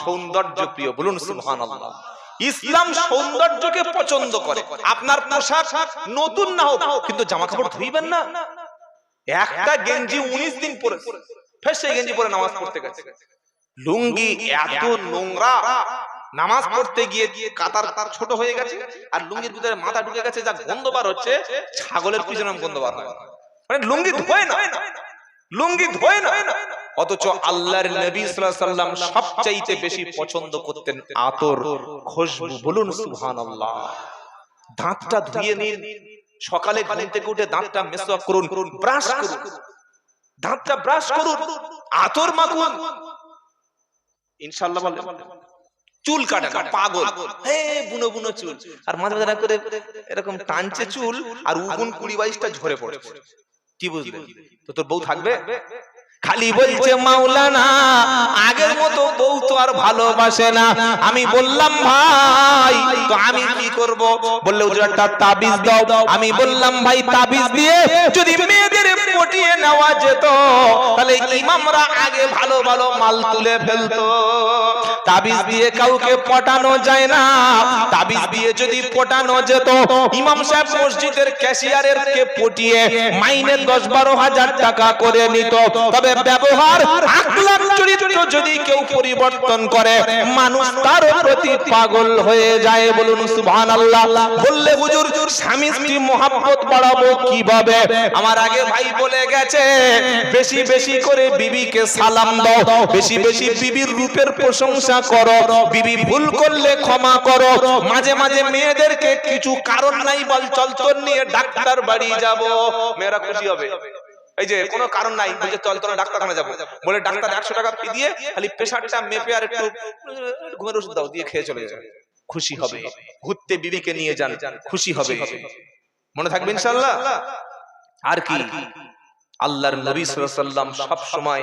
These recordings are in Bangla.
সৌন্দর্য প্রিয়, বলুন সুবহানাল্লাহ। ইসলাম সৌন্দর্যকে পছন্দ করে। আপনার পোশাক নতুন না হোক, কিন্তু জামা কাপড় ধুইবেন না। একটা গেঞ্জি 19 দিন পরে ফের সেই গেঞ্জি পরে নামাজ পড়তে গেছে। লুঙ্গি এত নোংরা, নামাজ পড়তে গিয়ে কাতার ছোট হয়ে গেছে, আর লুঙ্গির ভিতরে মাথা ঢুকে গেছে, যা গন্ধ বার হচ্ছে ছাগলের পিছনে গন্ধ বার হয়। মানে লুঙ্গি ধোয় না, লুঙ্গি ধোয় না। অথচ আল্লাহর নবী সাল্লাল্লাহু আলাইহি সাল্লাম সবচাইতে বেশি পছন্দ করতেন আতর, খুশবু, বলুন সুবহানাল্লাহ। দাঁতটা ধুয়ে নিন, সকালে ঘুম থেকে উঠে দাঁতটা মেসওয়াক করুন, ব্রাশ করুন, দাঁতটা ব্রাশ করুন, আতর মাখুন, ইনশাআল্লাহ বলেন। চুল কাটা না, পাগল, হে বুনো বুনো চুল, আর মাঝে মাঝে করে এরকম টানছে চুল, আর উগুন 20-22টা ঝরে পড়ছে। কি বুঝলেন? তো তোর বউ থাকবে? খালি বলছে মাওলানা আগের মতো বউ তো আর ভালোবাসে না। আমি বললাম ভাই তো আমি কি করব? বললে হুজুর একটা তাবিজ দাও। আমি বললাম ভাই তাবিজ দিয়ে যদি মেয়েদের পটিয়ে নেওয়া যেত তাহলে ইমামরা আগে ভালো ভালো মাল তুলে ফেলতো। তাবিজ দিয়ে কাউকে পটানো যায় না। তাবিজ দিয়ে যদি পটানো যেত, ইমাম সাহেব মসজিদের ক্যাশিয়ারের কে পটিয়ে মাইনে 10-12 হাজার টাকা করে নিত। তবে ব্যবহার, আকলাক, চরিত্র যদি কেউ পরিবর্তন করে মানুষ তার প্রতি পাগল হয়ে যায়, বলুন সুবহানাল্লাহ। বললে হুজুর স্বামী স্ত্রী মহব্বত বাড়াবো কিভাবে? আমার আগে ভাই বলে গেছে বেশি বেশি করে বিবিকে সালাম দাও, বেশি বেশি বিবির রূপের প্রশংসা করো, বিবি ভুল করলে ক্ষমা করো। মাঝে মাঝে মেয়েদেরকে কিছু কারণ নাই বল চল তোর নিয়ে ডাক্তার বাড়ি যাব, মেয়েরা খুশি হবে। এই যে কোনো কারণ নাই, বলছে চল তোর ডাক্তারখানা যাব, বলে ডাক্তার 100 টাকা ফি দিয়ে খালি প্রেসারটা মেপে আর একটু ঘুমের ওষুধ দাও, দিয়ে খেয়ে চলে যাবে, খুশি হবে। ঘুরতে বিবিকে নিয়ে যান, খুশি হবে, মনে থাকবে ইনশাআল্লাহ। আর কি আল্লাহর নবী সাল্লাল্লাহু আলাইহি ওয়াসাল্লাম সব সময়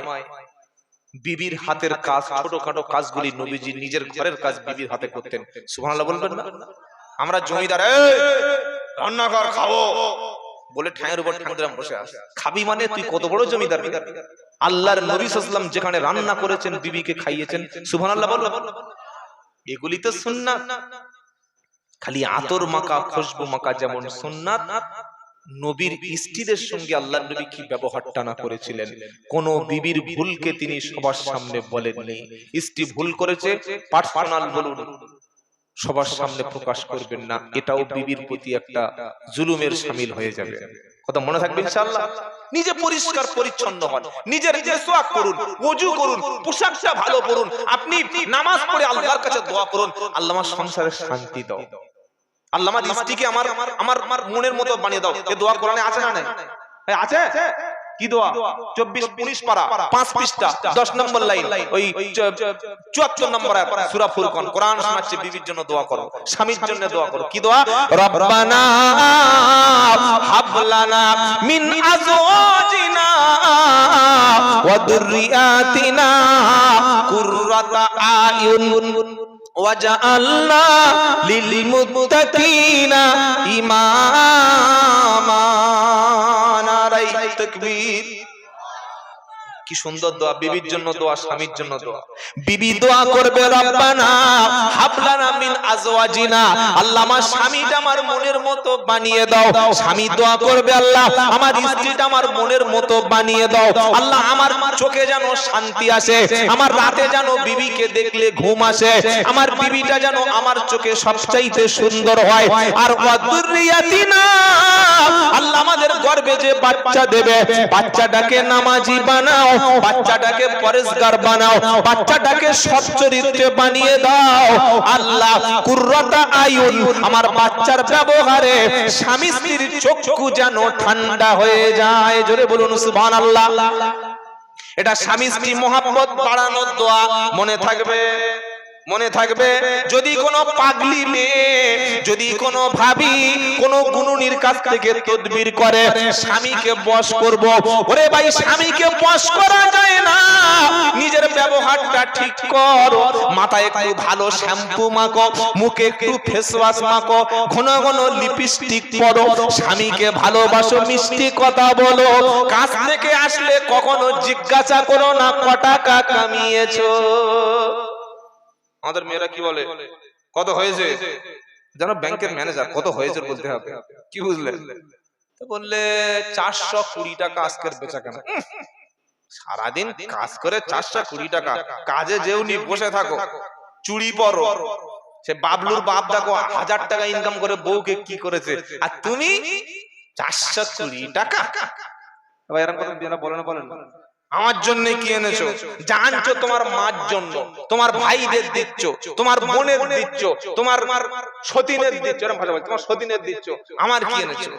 বিবির হাতের কাজ, ছোটখাটো কাজগুলি নবীজি নিজের ঘরের কাজ বিবির হাতে করতেন। সুবহানাল্লাহ বলবেন না? আমরা জমিদার, এই রান্না কর খাবো বলে ঠাঁয়ের উপর ঠাঁ দিলাম বসে আস, খাবি মানে তুই কত বড় জমিদার? আল্লাহর নবী সাল্লাল্লাহু আলাইহি ওয়াসাল্লাম যেখানে রান্না করেছেন, বিবিকে খাইয়েছেন, সুবহানাল্লাহ বলবেন। এগুলি তো সুন্নাত। খালি আতর মাখা, খুশবু মাখা যেমন সুন্নাত, নবীর স্ত্রীদের সঙ্গে আল্লাহর নবী কি ব্যবহারটা না করেছিলেন। কোন বিবির ভুলকে তিনি সবার সামনে বলেননি। স্ত্রী ভুল করেছে, পার্সোনাল বলুন, সবার সামনে প্রকাশ করবেন না। এটাও বিবির প্রতি একটা জুলুমের শামিল হয়ে যাবে। কথা মনে থাকবে ইনশাআল্লাহ। নিজে পরিষ্কার পরিচ্ছন্ন হন, নিজের মিসওয়াক করুন, ওযু করুন, পোশাকটা ভালো পরুন, আপনি নামাজ পড়ে আল্লাহর কাছে দোয়া করুন, আল্লাহ আমার সংসারে শান্তি দাও, আল্লাহ আমার স্ত্রীকে আমার মনের মতো বানিয়ে দাও। এই দোয়া কোরআনে আছে না নাই? আছে। কি দোয়া? 24-19 পারা 5 পৃষ্ঠা 10 নম্বর লাইন, ওই 74 নম্বর আয়াত সূরা ফুরকান। কোরআন শোনাচ্ছে, বিবির জন্য দোয়া করো, স্বামীর জন্য দোয়া করো। কি দোয়া? রব্বানা হাবলানা মিন আজওয়াজিনা ওয়া যুররিয়াতিনা কুররাতা আয়ুন ওয়াজআলনা লিল মুত্তাকিনা ইমামা। নারায়ে তাকবীর। কি সুন্দর দোয়া, বিবির জন্য দোয়া, স্বামীর জন্য দোয়া। বিবি দোয়া করবে রব্বানা হাবলানা মিন আজওয়াজিনা, আল্লাহ আমার স্বামীটা আমার মনের মতো বানিয়ে দাও। স্বামী দোয়া করবে, আল্লাহ আমার স্ত্রীটা আমার মনের মতো বানিয়ে দাও। আল্লাহ আমার চোখে যেন শান্তি আসে, আমার রাতে যেন বিবিকে দেখলে ঘুম আসে, আমার বিবিটা যেন আমার চোখে সবচাইতে সুন্দর হয়। আর ওয়াদুরিয়াতিনা, আল্লাহ আমাদের গর্ভে যে বাচ্চা দেবে, বাচ্চাটাকে নামাজি বানাও, বাচ্চাটাকে পরেশগার বানাও, বাচ্চাটাকে সৎ চরিত্রে বানিয়ে দাও। আল্লাহ কুররাতা আয়ুন, আমার বাচ্চার ব্যবহারে স্বামী স্ত্রীর চক্ষু যেন ঠান্ডা হয়ে যায়। জোরে বলুন সুবহানাল্লাহ। এটা স্বামী স্ত্রী মহব্বত বাড়ানোর দোয়া। মনে থাকবে, মনে থাকবে। যদি কোনো পাগলি মেয়ে, যদি কোনো ভাবি কোনো গুণুনির কাছ থেকে তদবির করে স্বামীকে বশ করব, ওরে ভাই স্বামীকে বশ করা যায় না। নিজের ব্যবহারটা ঠিক করো, মাথায় একটু ভালো শ্যাম্পু মাখো, মুখে একটু ফেস ওয়াশ মাখো, ঘন ঘন লিপস্টিক পরো, স্বামীকে ভালোবাসো, মিষ্টি কথা বলো। কাজ থেকে আসলে কখনো জিজ্ঞাসা করো না ক টাকা কামিয়েছো। আমাদের মেয়েরা কি বলে, কত হয়েছে, যেন ব্যাংকের ম্যানেজার, কত হয়েছে বলতে হবে, কি বুঝলেন? তো বললে 420 টাকা আজকের বেচা কেনা। সারাদিন কাজ করে 420 টাকা, কাজে যেওনি বসে থাকো, চুরি পরো। সে বাবলুর বাপ দেখো 1000 টাকা ইনকাম করে বউকে কি করেছে, আর তুমি 420 টাকা। ভাই এরকম কথা দিনা বলে না, বলেন আমার জন্য কি এনেছো, জানছো তোমার মার জন্য, তোমার ভাইদের দিচ্ছ, তোমার বোনের দিচ্ছ, তোমার সতীনের দিচ্ছ, এরকম ভাষা বল, তোমার সতীনের দিচ্ছ, আমার কি এনেছো?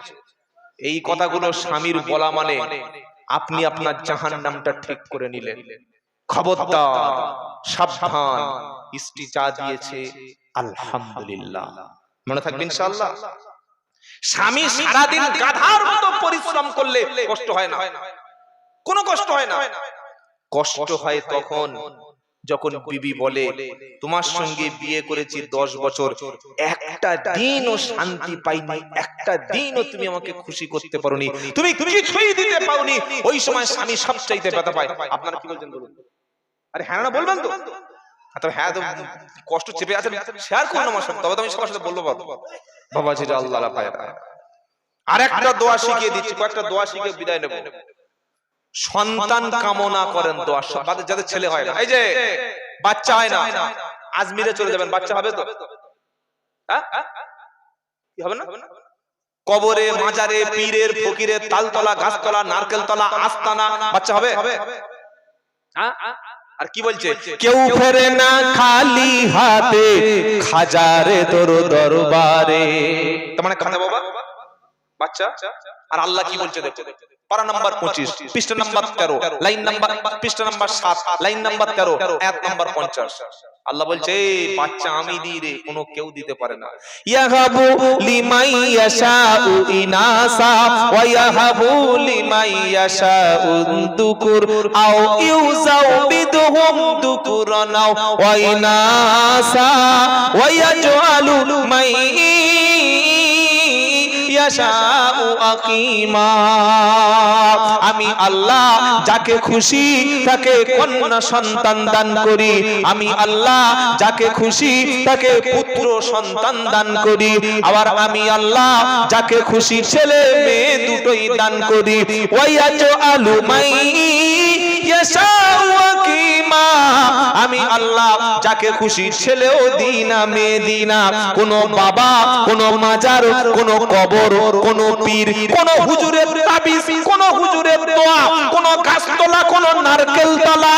এই কথাগুলো স্বামীর বলা মানে আপনি আপনার জাহান্নামটা ঠিক করে নিলেন। খবরদার, সাবধান, স্ত্রী যা দিয়েছে আলহামদুলিল্লাহ, মনে থাকবে ইনশাআল্লাহ। স্বামী সারাদিন গাধার মতো পরিশ্রম করলে কষ্ট হয় না, কোনো কষ্ট হয় না। কষ্ট হয় তখন যখন বিবি বলে তোমার সঙ্গে বিয়ে করেছি 10 বছর, একটা দিনও শান্তি পাইনি, একটা দিনও তুমি আমাকে খুশি করতে পারোনি, তুমি কিছুই দিতে পাওনি, ওই সময় স্বামী সবচাইতে ব্যথা পায়। আপনারা কি বলছেন বলুন? আরে হ্যাঁ না বলবেন তো? তবে হ্যাঁ, তো কষ্ট চেপে আছে, শেয়ার করুন আমার সাথে, তবে তো আমি সবার সাথে বলবো বাবা জি আল্লাহ ভাইরা। আর একটা দোয়া শিখিয়ে দিচ্ছি, কয়েকটা দোয়া শিখে বিদায় নেব। সন্তান কামনা করেন দোয়া, যাদের ছেলে হয় না, এই যে বাচ্চা হয় না, আজমিরে চলে যাবেন, বাচ্চা হবে তো? কি হবে না? কবরে, মাজারে, পীরের, ফকিরের, তালতলা, গাছতলা, নারকেলতলা, আস্তানা, বাচ্চা হবে? আর কি বলছে, কেউ ফেরে না খালি হাতে, খাজারে তোর দরবারে। তার মানে খাজা বাবা বাচ্চা। আর আল্লাহ কি বলছে দেখো, পারা নাম্বার 25, পৃষ্ঠা নাম্বার 13, লাইন নাম্বার, পৃষ্ঠা নাম্বার 7, লাইন নাম্বার 13, আয়াত নাম্বার 50। আল্লাহ বলছে বাচ্চা আমি দিই রে, কোনো কেউ দিতে পারে না। ইয়াহাবু লিমাই ইয়াশাউ ইনাসা ওয়া ইয়াহাবু লিমাই ইয়াশাউ দুকুর আও ইউযাউবিদুহুম দুকুরান ওয়া ইনাসা ওয়া ইয়াজআলু মাই আমি আল্লাহ যাকে খুশি তাকে কন্যা সন্তান দান করি, আমি আল্লাহ যাকে খুশি তাকে পুত্র সন্তান দান করি, আবার আমি আল্লাহ যাকে খুশি ছেলে মেয়ে দুটোই দান করি। ওয়ায়াজআলু মাই ইয়াশাউ আকিমা, আমি আল্লাহ যাকে খুশি ছেলেও দিই না মেয়ে দিই না। কোন বাবা, কোন মাজার, কোন কবর, কোন পীর, কোন হুজুরের তাবিজ, কোন হুজুরের দোয়া, কোন গাছতলা, কোন নারকেল তলা,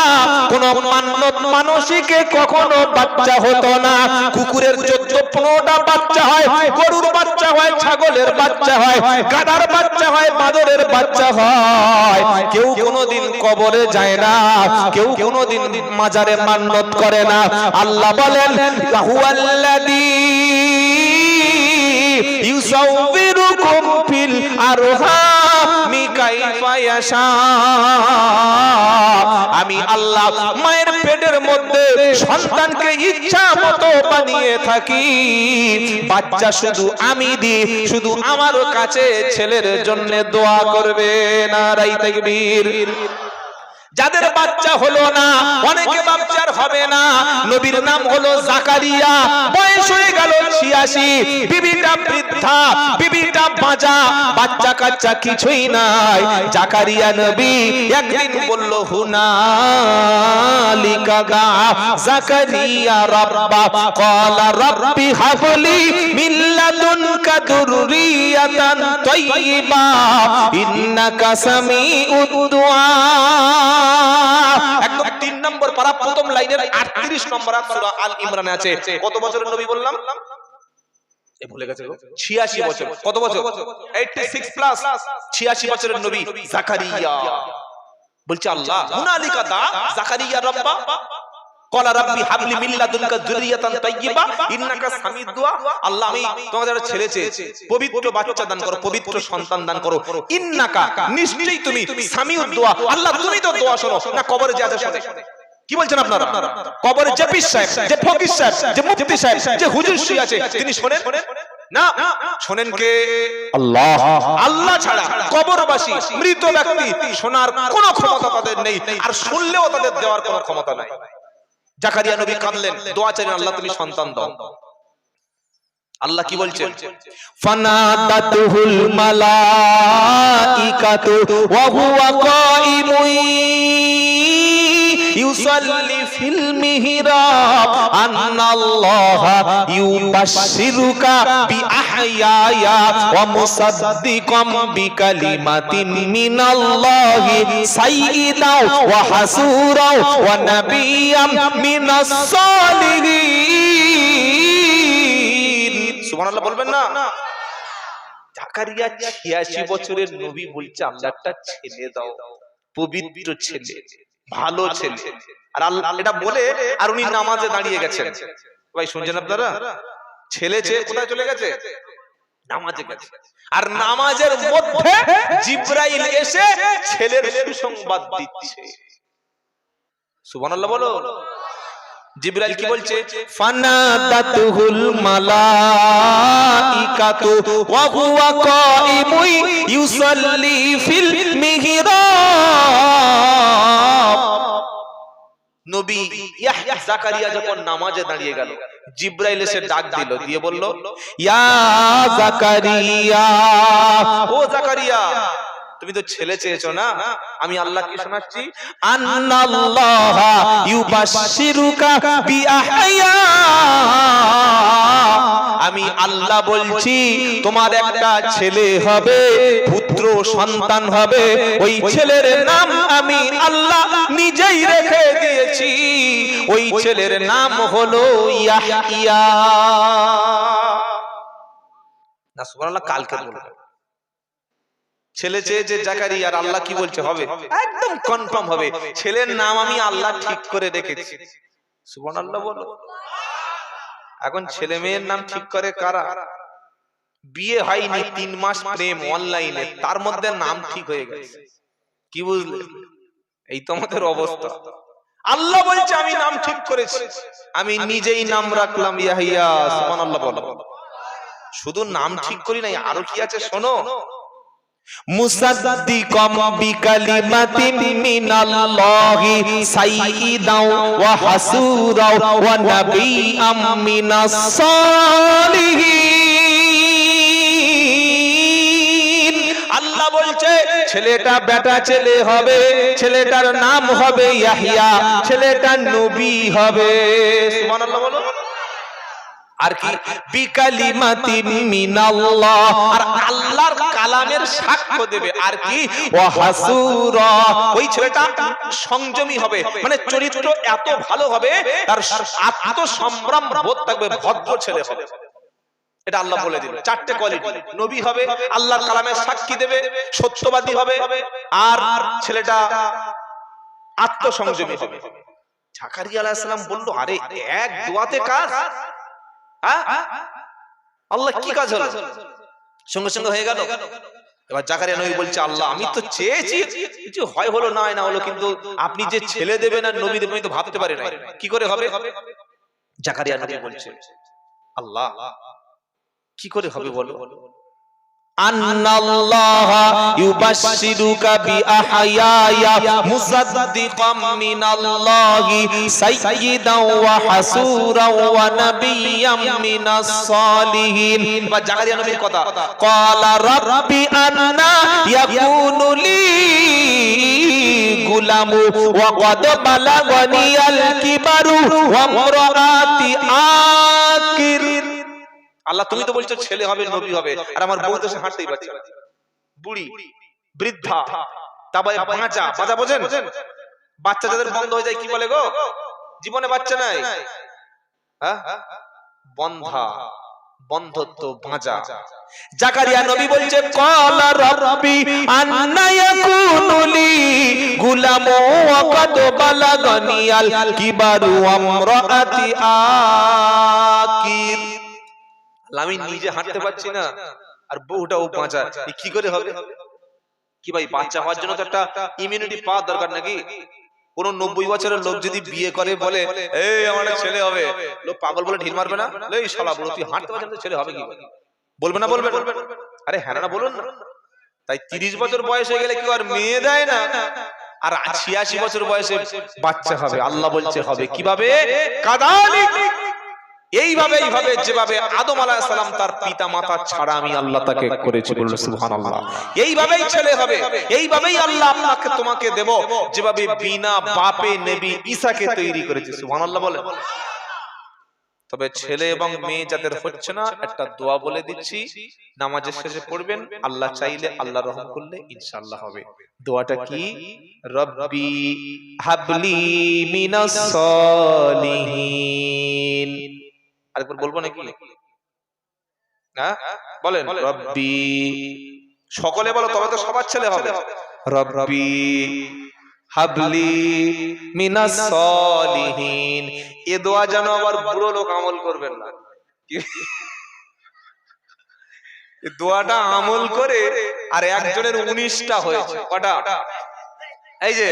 কোন মান্নত মানসিকে কখনো বাচ্চা হতো না। কুকুরের 14-15টা বাচ্চা হয়, গরুর বাচ্চা হয়, ছাগলের বাচ্চা হয়, গাধার বাচ্চা হয়, বাদরের বাচ্চা হয়। কেউ কোনোদিন কবরে যায় না, কেউ কোনোদিন মাজারে মান্নত করে না। আল্লাহ বলেন হুয়াল্লাযী ইউসাউবিরুকুম ফিল আরহামি কাইফা ইয়াশা, আমি আল্লাহ মায়ের পেটের মধ্যে সন্তানকে ইচ্ছা মতো বানিয়ে থাকি। বাচ্চা শুধু আমি দিই, শুধু আমার কাছে ছেলের জন্য দোয়া করবে। নারায়ে তাকবীর। যাদের বাচ্চা হলো না, অনেকে বাচ্চার হবে না, নবীর নাম হলো জাকারিয়া, বয়স হয়ে গেল 86, বিবিটা বৃদ্ধা, বিবিটা বাঁচা, বাচ্চা কাচ্চা কিছুই নাই। জাকারিয়া নবী একদিন বলল হুনালিকা দা জাকারিয়া রাব্বা ক্বালা রাব্বি হাবলি মিন লাদুনকা যুররিয়াতান তাইয়্যিবা ইন্নাকা সামিউদ দুআ। একদম 3 নম্বর পারা প্রথম লাইনের 38 নম্বর আয়াত সূরা আল ইমরানে আছে। কত বছরের নবী বললাম? এ ভুলে গেছে গো, 86 বছর। কত বছর? 86 প্লাস 86 বছরের নবী জাকারিয়া বলছে আল্লাহ হুনালিকা দা জাকারিয়া রাব্বা ক্বালা রাব্বি হাবলি মিন লাদুনকা যুররিয়াতান তাইয়্যিবা ইন্নাকা সামিউদ দুআ। আল্লাহ আমি তোমাদের ছেলে চেয়েছি, পবিত্র বাচ্চা দান করো, পবিত্র সন্তান দান করো। ইন্নাকা নিশ্চয়ই তুমি সামিউদ দুআ, আল্লাহ তুমি তো দোয়া শোনো না। কবরে যে আছে শোনে, কি বলছেন আপনারা? কবরে যে পীর সাহেব, যে ফকির সাহেব, যে মুফতি সাহেব, যে হুজুর শুয়ে আছে তিনি শোনেন না? শোনেন কে? আল্লাহ। আল্লাহ ছাড়া কবরবাসী মৃত ব্যক্তি শোনার কোনো ক্ষমতা তাদের নেই, আর শুনলেও তাদের দেওয়ার কোনো ক্ষমতা নাই। জাকারিয়া নবী কাঁদলেন, দোয়া চাইলেন, আল্লাহ তুমি সন্তান দাও। আল্লাহ কি বলছেন? ফানাদাতুহুল মালাইকাতু ওয়া হুয়া কাইমুন ইউসাল্লি ফিল মিহরাব আন্নাল্লাহা ইউবাশশিরুকা বিআহইয়া ওয়া মুসাদ্দিকাম বিকালিমাতিন মিনাল্লাহি সাইয়্যিদাও ওয়া হাসুরাও ওয়া নাবিয়্যাম মিনাস সালিহিন। সুবহানাল্লাহ বলবেন না? জাকারিয়া 86 বছরের নবী বলছে আল্লাহ একটা ছেলে দাও, পবিত্র ছেলে, ভালো ছেলে। আর আল্লাহ এটা বলে আর উনি নামাজে দাঁড়িয়ে গেছেন। ভাই শুনছেন আপনারা? ছেলে চেয়ে কোথায় চলে গেছে? নামাজে গেছে। আর নামাজের মধ্যে জিবরাইল এসে ছেলের সুসংবাদ দিচ্ছে। সুবহানাল্লাহ বলো। জিবরাইল কি বলছে? ফানাদাতুহুল মালাইকাতু ওয়া হুয়া কাইমুন ইউসাল্লি ফিল মিহরাব। নবী ইয়াহইয়া জাকারিয়া যখন নামাজে দাঁড়িয়ে গেল, জিবরাইল এসে ডাক দিল, দিয়ে বলল, ইয়া জাকারিয়া, ও জাকারিয়া, তুমি তো ছেলে চেয়েছো না? আমি আল্লাহ কি শোনাচ্ছি? আন্নাল্লাহা ইউবাশশিরুকা বিআহইয়া। আমি আল্লাহ বলছি তোমার একটা ছেলে হবে, পুত্র সন্তান হবে। ওই ছেলের নাম আমি আল্লাহ নিজেই রেখে দিয়েছি। ওই ছেলের নাম হলো ইয়াহইয়া। না সুবহানাল্লাহ, কালকে বলবো। ছেলে চেয়েছে জাকারিয়া, আর আল্লাহ কি বলছে? হবে, একদম কনফার্ম হবে। ছেলের নাম আমি আল্লাহ ঠিক করে রেখেছি। সুবহানাল্লাহ বলো। এখন ছেলে মেয়ের নাম ঠিক করে কারা? বিয়ে হয়নি, 3 মাস প্রেম অনলাইনে, তার মধ্যে নাম ঠিক হয়ে গেছে। কি বুঝলে? এই তো আমাদের অবস্থা। আল্লাহ বলছে আমি নাম ঠিক করেছি, আমি নিজেই নাম রাখলাম ইয়াহইয়া। সুবহানাল্লাহ বলো। শুধু নাম ঠিক করি নাই, আরো কি আছে শোনো। মুসাদ্দিকাম বিকালিমাতিন মিনাল্লাহি সাইয়্যিদাও ওয়া হাসুরাও ওয়া নাবিয়্যাম মিনাস সালিহিন। আল্লাহ বলছে ছেলেটা বেটা ছেলে হবে, ছেলেটার নাম হবে ইয়াহইয়া, ছেলেটা নবী হবে। সুবহানাল্লাহ বলো। আর কি? বিকালিমাতিন মিনাল্লাহ, আর আল্লাহর কালামের সাক্ষ্য দেবে। আর কি? ওয়া হাসুরা, ওই ছেলেটা সংযমী হবে, মানে চরিত্র এত ভালো হবে, তার আত্মসম্ভ্রম বোধ থাকবে, ভদ্র ছেলে হবে। এটা আল্লাহ বলে দিল। 4টে কোয়ালিটি। নবী হবে, আল্লাহর কালামের সাক্ষী দেবে, সত্যবাদী হবে, আর ছেলেটা আত্মসংযমী হবে। জাকারিয়া আলাইহিস সালাম বলল, আরে এক দোয়াতে কাজ। আল্লাহ কি কাজ হলো? সঙ্গে সঙ্গে হয়ে গেল। এবার জাকারিয়া নবী বলছে, আল্লাহ আমি তো চেয়েছি, কিছু হয় হলো না হয় না হলো, কিন্তু আপনি যে ছেলে দেবেন আর নবী দেবেন আমি তো ভাবতে পারি না, কি করে হবে? জাকারিয়া নবী বলছে, আল্লাহ কি করে হবে বলো? আন্নাল্লাহা ইউবাশশিরুকা বিআহইয়া মুসাদ্দিকাম মিনাল্লাহি সাইয়্যিদাও ওয়া হাসুরাও ওয়া নাবিয়্যাম মিনাস সালিহিন। বা জাকারিয়া নবীর কথা, ক্বালা রাব্বি আন্না ইয়াকুনু লি গুলামু ওয়া ক্বাদ বালাগানিয়াল কিবারু ওয়া ইমরাআতি আকির। আল্লাহ তুমি তো বলছো ছেলে হবে, নবী হবে, আর আমার বউ তো হাঁটতেই পারছে না, বুড়ি বৃদ্ধা, তারপরে বাঁচা। বাঁচা বোঝেন? বাচ্চা যাদের বন্ধ হয়ে যায় কি বলে গো? জীবনে বাচ্চা নাই, বন্ধা, বন্ধত্ব, বাঁচা। জাকারিয়া নবী বলছে, ক্বালা রাব্বি আন্না ইয়াকুনু লি গুলামু ওয়া ক্বাদ বালাগানিয়াল কিবারু ওয়া ইমরাআতি আকির। আমি নিজে হাঁটতে পারছি না, আর বউটাও বাঁচা, কি করে হবে? কি ভাই, বাচ্চা হওয়ার জন্য তো একটা ইমিউনিটি পাওয়ার দরকার নাকি? কোন 90 বছরের লোক যদি বিয়ে করে বলে এই আমার ছেলে হবে, লোক পাগল বলে ঢিল মারবে না? এই শালা বুড়ো, তুই হাঁটতে পারছিস না, ছেলে হবে কি? বলবে না? বলবে? আরে হ্যাঁ না বলুন না। তাই 30 বছর বয়স হয়ে গেলে কি আর মেয়ে দেয় না? আর 86 বছর বয়সে বাচ্চা হবে। আল্লাহ বলছে হবে কিভাবে? কাদালিক, এইভাবে যেভাবে আদম আলাইহিস সালাম তার পিতা মাতা ছাড়া আমি আল্লাহ তাকে করেছি, বলল সুবহানাল্লাহ। এইভাবেই ছেলে হবে, এইভাবেই আল্লাহ আপনাকে তোমাকে দেব যেভাবে বিনা বাপে নবী ঈসাকে তৈরি করেছে। সুবহানাল্লাহ বলেন। তবে ছেলে এবং মেয়ে যাদের হচ্ছে না, একটা দোয়া বলে দিচ্ছি, নামাজের শেষে পড়বেন, আল্লাহ চাইলে, আল্লাহ রহম করলে ইনশাআল্লাহ হবে। দোয়াটা কি? রব্বি হাবলি মিনাস সালিহিন। আরেকবার বলবো নাকি? হ্যাঁ বলেন, রব্বি, সকলে বলো, তবে তো সবার ছেলে হবে। রব্বি হাবলি মিনাস সালিহিন। এ দোয়া যেন আবার বুড়ো লোক আমল করবেন না। এই দোয়াটা আমল করে আর একজনের 19টা হয়েছে। কটা? এই যে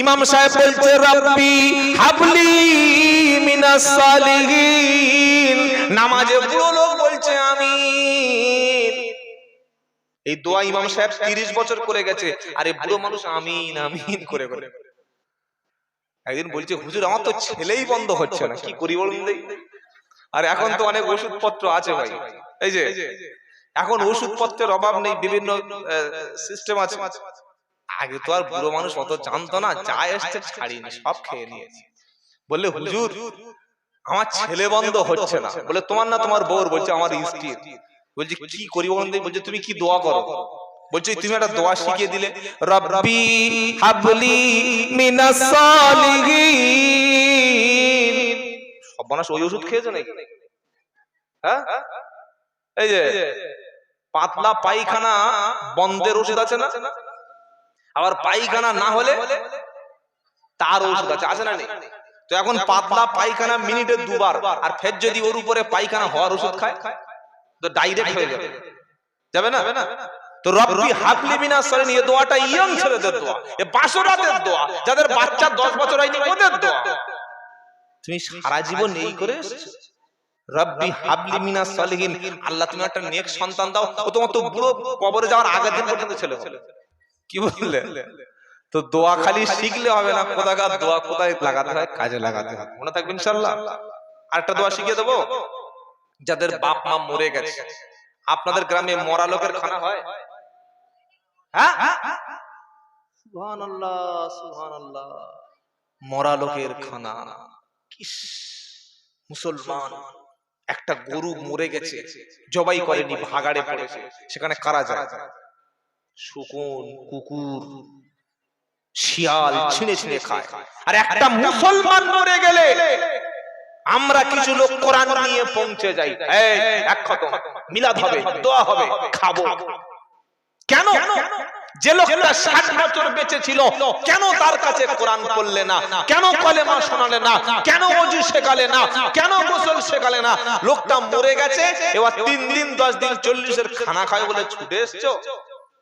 ইমাম সাহেব বলছে রব্বি হাবলি মিনাস সালিহিন, নামাজে বুড়ো লোক বলছে আমিন। এই দোয়া ইমাম সাহেব 30 বছর করে গেছে, আর এই বুড়ো মানুষ আমিন আমিন করে করে। একদিন বলছে হুজুর আমার তো ছেলেই বন্ধ হচ্ছে না, কি করি বলুন দেখি। আর এখন তো অনেক ওষুধপত্র আছে ভাই, এই যে এখন ওষুধপত্রের অভাব নেই, বিভিন্ন সিস্টেম আছে। আগে তো আর বুড়ো মানুষ অত জানতো না, যা এসছে ছাড়িনি, সব খেয়ে নিয়েছে। বললে হুজুর আমার ছেলে বন্ধ হচ্ছে না। বলে তোমার না তোমার বউর? বলছে আমার স্ত্রীর। বলছে কি করি বলুন দেখি। বলছে তুমি কি দোয়া করো? বলছে তুমি একটা দোয়া শিখিয়ে দিলে, রব্বি হাবলি মিনাস সালিহিন। সর্বনাশ, ওই ওষুধ খেয়েছো নাকি? হ্যাঁ, এই যে পাতলা পায়খানা বন্ধের ওষুধ আছে না, আবার পায়খানা না হলে তার ওষুধ আছে না নেই? তো এখন পাতলা পায়খানা মিনিটে 2 বার, আর ফের যদি ওর উপরে পায়খানা হওয়ার ওষুধ খায় তো ডাইরেক্ট হয়ে যাবে, যাবে না? তো রব্বি হাবলি মিনাস সালিহিন, এই দোয়াটা ইয়ং ছেলেদের দোয়া, এই বাসরাতের দোয়া, যাদের বাচ্চা 10 বছর হয়নি ওদের দোয়া। তুমি সারা জীবন এই করে রব্বি হাবলি মিনাস সালিহিন, আল্লাহ তুমি একটা নেক সন্তান দাও। ও তোমার তো বুড়ো কবরে যাওয়ার আগের দিন পর্যন্ত ছেলে হবে। কি বললে? তো দোয়া খালি শিখলে হবে না, কোথাকার দোয়া কোথায় লাগাতে হয়, কাজে লাগাতে হয়। মনে থাকবে ইনশাআল্লাহ। আরেকটা দোয়া শিখিয়ে দেবো, যাদের বাপ মা মরে গেছে। আপনাদের গ্রামে মরা লোকের খানা হয়? হ্যাঁ, সুবহানাল্লাহ সুবহানাল্লাহ, মরা লোকের খানা। মুসলমান একটা গরু মরে গেছে, জবাই করেনি, ভাগাড়ে পড়েছে, সেখানে কারা যায়? শকুন, কুকুর, শিয়াল ছিঁড়ে ছিঁড়ে খায়। আর একটা মুসলমান মরে গেলে আমরা কিছু লোক কোরআন নিয়ে পৌঁছে যাই, এই এক খতম, মিলাদ হবে, দোয়া হবে, খাবো। কেন? যে লোকটা 60 বছর বেঁচে ছিল, কেন তার কাছে কোরআন পড়লে না? কেন কলেমা শোনালে না? কেন ওযু শেখালে না? কেন গোসল শেখালে না? লোকটা মরে গেছে, এবার 3 দিন 10 দিন 40 এর খানা খায় বলে ছুটে এসছো।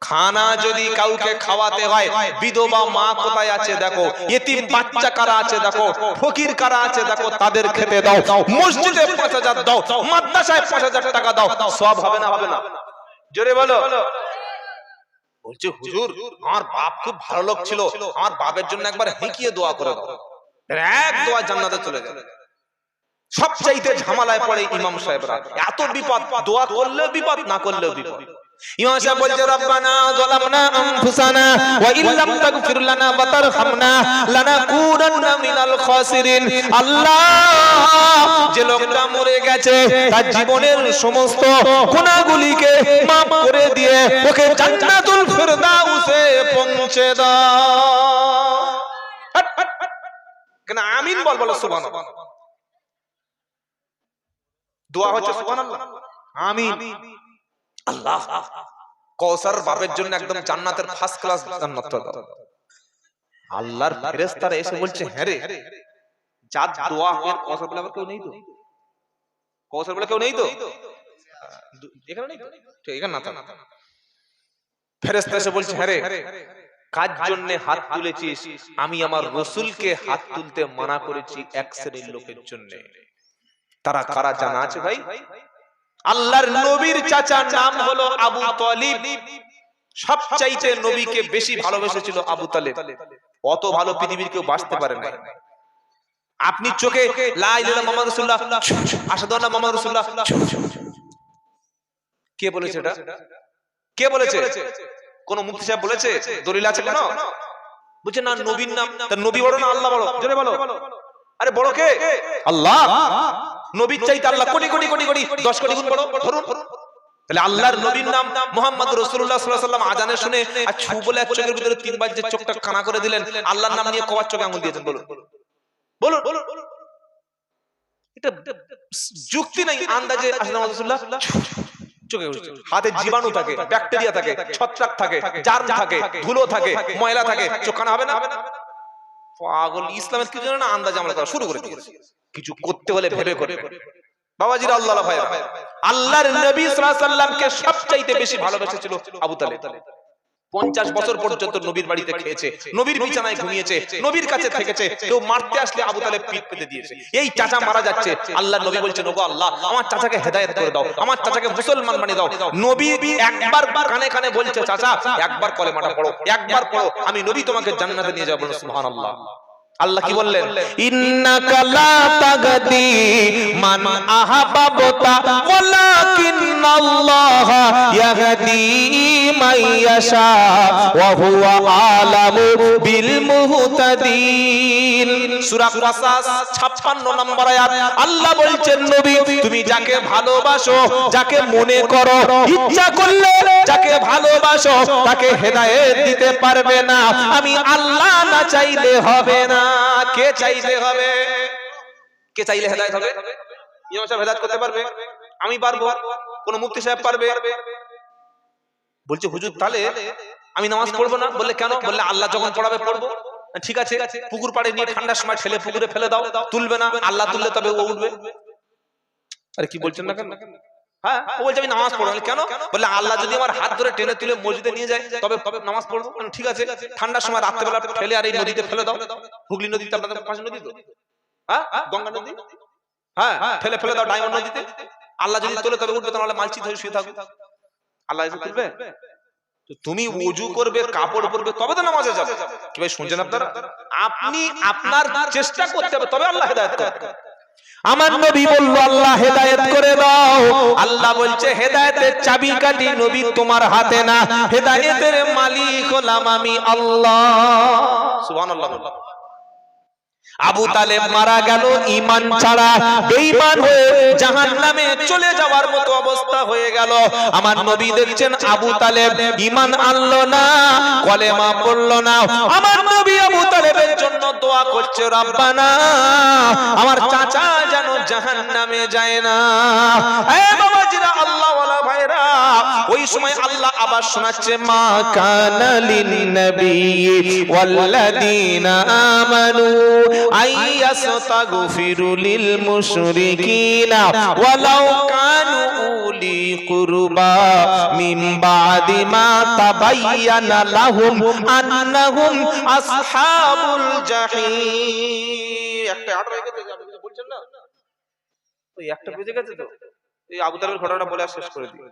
খানা যদি কাউকে খাওয়াতে হয়, বিধবা মা কোথায় আছে দেখো, ইতিম বাচ্চা কারা আছে দেখো, ফকির কারা আছে দেখো, তাদের খেতে দাও। মসজিদে 5000 দাও, মাদ্রাসায় 5000 টাকা দাও, সব হবে না? হবে না? জোরে বলো। বলছে হুজুর আমার বাপ খুব ভালো লোক ছিল, আমার বাপের জন্য একবার হেঁকিয়ে দোয়া করে দাও, এক দোয়া জান্নাতে চলে যাবে। সবচাইতে ঝামেলায় পড়ে ইমাম সাহেবরা, এত বিপদ, দোয়া করলেও বিপদ, না করলেও বিপদ। ইমাম সাহেব বলছে রব্বানা যালামনা আনফুসানা ওয়া ইল্লাম তাগফির লানা ওয়া তারহামনা লানাকুনান্না মিনাল খাসিরিন। আল্লাহ, যে লোকটা মরে গেছে তার জীবনের সমস্ত গুনাহগুলিকে maaf করে দিয়ে ওকে জান্নাতুল ফিরদাউসে পৌঁছে দাও। কেন আমিন বল, বলো সুবহানাল্লাহ। দোয়া হচ্ছে সুবহানাল্লাহ, আমিন। আল্লাহ কওসার বাবের জন্য একদম জান্নাতের ফার্স্ট ক্লাস জান্নাত দাও। আল্লাহর ফেরেশতারা এসে বলছে হ্যাঁ রে, যার দোয়া হয় কওসার বলে কেউ নেই তো? কওসার বলে কেউ নেই তো? এখানে নেই তো? ঠিক, এখানে না থাকে। ফেরেশতা এসে বলছে হ্যাঁ রে, কার জন্য হাত তুলেছিস? আমি আমার রাসূলকে হাত তুলতে মানা করেছি এক শ্রেণীর লোকের জন্য। তারা কারা জানা আছে ভাই? আল্লাহর নবীর চাচার নাম হলো আবু তালিব। সবচাইতে নবীকে বেশি ভালোবেসেছিল আবু তালেব। অত ভালো পৃথিবীর কেউ বাঁচতে পারে না। আপনি চোখে লা ইলাহা ইল্লাল্লাহ মুহাম্মাদুর রাসূলুল্লাহ, আশহাদু আন্না মুহাম্মাদুর রাসূলুল্লাহ, কে বলেছে এটা? কে বলেছে? কোন মুফতি সাহেব বলেছে? দলিল আছে কেন? বুঝছেন না, নবীর নাম। তা নবী বড় না আল্লাহ বড়? জোরে বলো। আরে বড় কে? আল্লাহ। নবীর চাইতে আল্লাহ কোটি কোটি কোটি কোটি 10 কোটি গুণ বড়। ধরুন, তাহলে আল্লাহর নবীর নাম মুহাম্মদুর রাসূলুল্লাহ সাল্লাল্লাহু আলাইহি ওয়াসাল্লাম আজানে শুনে আর ছু বলে এক চোখের ভিতরে 3 বার যে চোখটা কানা করে দিলেন, আল্লাহর নাম নিয়ে কবার চোখে আঙ্গুল দিয়েছেন? বলুন বলুন। এটা যুক্তি নাই। আন্দাজে আশহাদু আন্না রাসূলুল্লাহ চোখে উঠছে। হাতে জীবাণু থাকে, ব্যাকটেরিয়া থাকে, ছত্রাক থাকে, জার্ম থাকে, ধুলো থাকে, ময়লা থাকে, চোখ কানা হবে না? পাগল। ইসলামের কিছু জানে না, আন্দাজে আমরা করা শুরু করে দিয়েছি। কিছু করতে হলে ভেবে করবে। বাবাজিরা, আল্লাহর ভাইরা, আল্লাহর নবী সাল্লাল্লাহু আলাইহি ওয়াসাল্লামকে সবচাইতে বেশি ভালোবেসেছিল আবু তালেব। 50 বছর পর্যন্ত নবীর বাড়িতে খেয়েছে, নবীর বিছানায় ঘুমিয়েছে, নবীর কাছে থেকেছে। কেউ মারতে আসলে আবু তালেব পিঠ পেতে দিয়েছে। এই চাচা মারা যাচ্ছে, আল্লাহর নবী বলছেন, ওগো আল্লাহ, আমার চাচাকে হেদায়েত করে দাও, আমার চাচাকে মুসলমান বানিয়ে দাও। নবী একবার কানে কানে বলছে, চাচা একবার কলেমাটা পড়ো, একবার পড়ো, আমি নবী তোমাকে জান্নাতে নিয়ে যাব। সুবহানাল্লাহ। আল্লাহ কি বললেন? ইন্নাকা লা তাগদি মান আহাবাবতা ওয়ালাকিন্নাল্লাহ ইয়াহদি মান ইয়াশা ওয়া হুয়া আলামু বিল মুহতাদিন। সূরা কাসাস 56 নম্বর আয়াত। আল্লাহ বলছেন, নবী তুমি যাকে ভালোবাসো, যাকে মনে করো, ইচ্ছা করলে যাকে ভালোবাসো তাকে হেদায়েত দিতে পারবে না আমি আল্লাহ না চাইলে হবে না। কে চাইলে হবে? কে চাইলে হেদায়েত হবে? ইমাম সাহেব হেদায়েত করতে পারবে? আমি পারবো? কোন মুফতি সাহেব পারবে? বলছে, হুজুর তাহলে আমি নামাজ পড়বো না। বললে কেন? বললে আল্লাহ যখন পড়াবে পড়বো। ঠিক আছে, পুকুর পাড়ে নিয়ে ঠান্ডার সময় ঠেলে পুকুরে ফেলে দাও, তুলবে না, আল্লাহ তুললে তবে ও উঠবে। আরে কি বলছেন না কেন? হ্যাঁ, ও বলছে আমি নামাজ পড়বো। কেন? বললে আল্লাহ যদি আমার হাত ধরে টেনে তুলে মসজিদে নিয়ে যায় তবে নামাজ পড়বো। ঠিক আছে, ঠান্ডার সময় রাত্রেবেলা ফেলে আর এই নদীতে ফেলে দাও। হুগলি নদীতে, আপনাদের পাশে নদী তো, হ্যাঁ, গঙ্গা নদী, হ্যাঁ, ফেলে দাও ডায়মন্ড নদীতে। আল্লাহ যদি তোলে তবে উঠবে, তাহলে মালচিত হয়ে শুয়ে থাকবে। আল্লাহ এসে তুলবে? তুমি ওযু করবে, কাপড় পরবে, তবে তো নামাজে যাবে। কি ভাই শুনছেন আপনারা? আপনি আপনার চেষ্টা করতে হবে, তবে আল্লাহ হেদায়েত করবে। আমার নবী বলল, আল্লাহ হেদায়েত করে দাও। আল্লাহ বলছে, হেদায়েতের চাবিকাঠি নবী তোমার হাতে না, হেদায়েতের মালিক হলাম আমি আল্লাহ। সুবহানাল্লাহ। আবু তালেব মারা গেল ঈমান ছাড়া, বেঈমান হয়ে জাহান্নামে চলে যাওয়ার মতো অবস্থা হয়ে গেল। আমার নবী দেখছেন আবু তালেব ঈমান আনলো না, কলেমা পড়লো না। আমার নবী আবু তালেবের জন্য দোয়া করছে, রব্বানা আমার চাচা যেন জাহান্নামে যায় না। এ বাবাজিরা, আল্লাহ ওয়ালা ভাইরা, ওই সময় আল্লাহ আবার শোনাচ্ছে, মা কানা লিন নবী ওয়াল্লাযীনা আমানু আইয়াস্তাগফিরু লিল মুশরিকিনা ওয়ালাউ কানু উলি কুরবা মিন বাদি মা তাবায়্যানা লাহুম আন্নাহুম আসহাবুল জাহিম। একটা আট হয়ে গেছে, আপনি কিছু বলছেন না? ওই একটা বেজে গেছে তো। এই আবু তালেবের ঘটনাটা বলে আর শেষ করে দিই।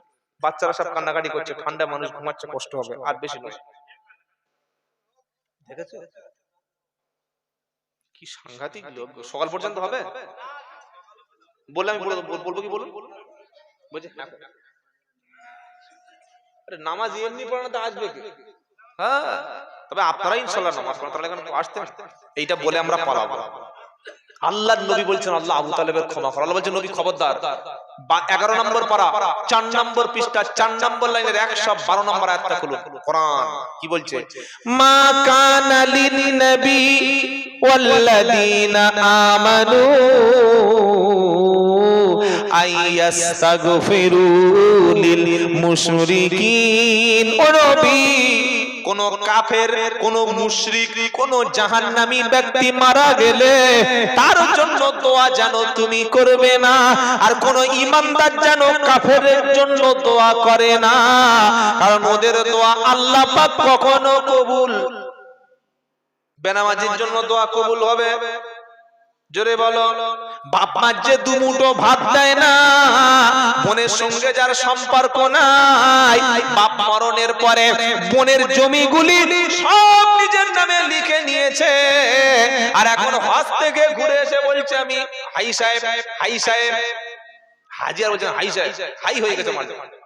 বাচ্চারা সব কান্নাকাটি করছে, ঠান্ডা মানুষ ঘুমাচ্ছে, কষ্ট হবে, আর বেশি নয়। দেখেছো কি সাংঘাতিক লোক? সকাল পর্যন্ত হবে বললে আমি বলবো কি? বলুন। বলছে আরে নামাজ এমনি পড়ানো তো আসবে কি? হ্যাঁ, তবে আপনারা ইনশাআল্লাহ নামাজ পড়াতে এখন আসতে এইটা বলে আমরা পালাবো। আল্লাহর নবী বলছেন, আল্লাহ আবু তালেবের ক্ষমা করো। আল্লাহ বলছেন, নবী খবরদার। 11 নম্বর পারা 4 নম্বর পৃষ্ঠা 4 নম্বর লাইনের 112 নম্বর আয়াতটা খুলুন। কোরআন কি বলছে? মা কানা লিন নবী ওয়াল্লাযীনা আমানু আইয়াস্তাগফিরু লিল মুশরিকিন। ও নবী, কোন কাফের, কোন মুশরিক, কোন জাহান্নামী ব্যক্তি মারা গেলে তার জন্য দোয়া যেন তুমি করবে না, আর কোন ঈমানদার যেন কাফেরের জন্য দোয়া করে না, কারণ ওদের দোয়া আল্লাহ পাক কখনো কবুল। বেনামাজির জন্য দোয়া কবুল হবে, জোরে বলো। বাপ মা যে দুমুঠো ভাত দেয় না, বোনের সঙ্গে যার সম্পর্ক নাই, বাপ মরণের পরে বোনের জমিগুলি সব নিজের নামে লিখে নিয়েছে, আর এখন হজ থেকে ঘুরে এসে বলছে আমি হাই সাহেব, হাই সাহেব, হাজি আর বলছেন হাই সাহেব, হাই হয়ে গেছে মাঝে মাঝে।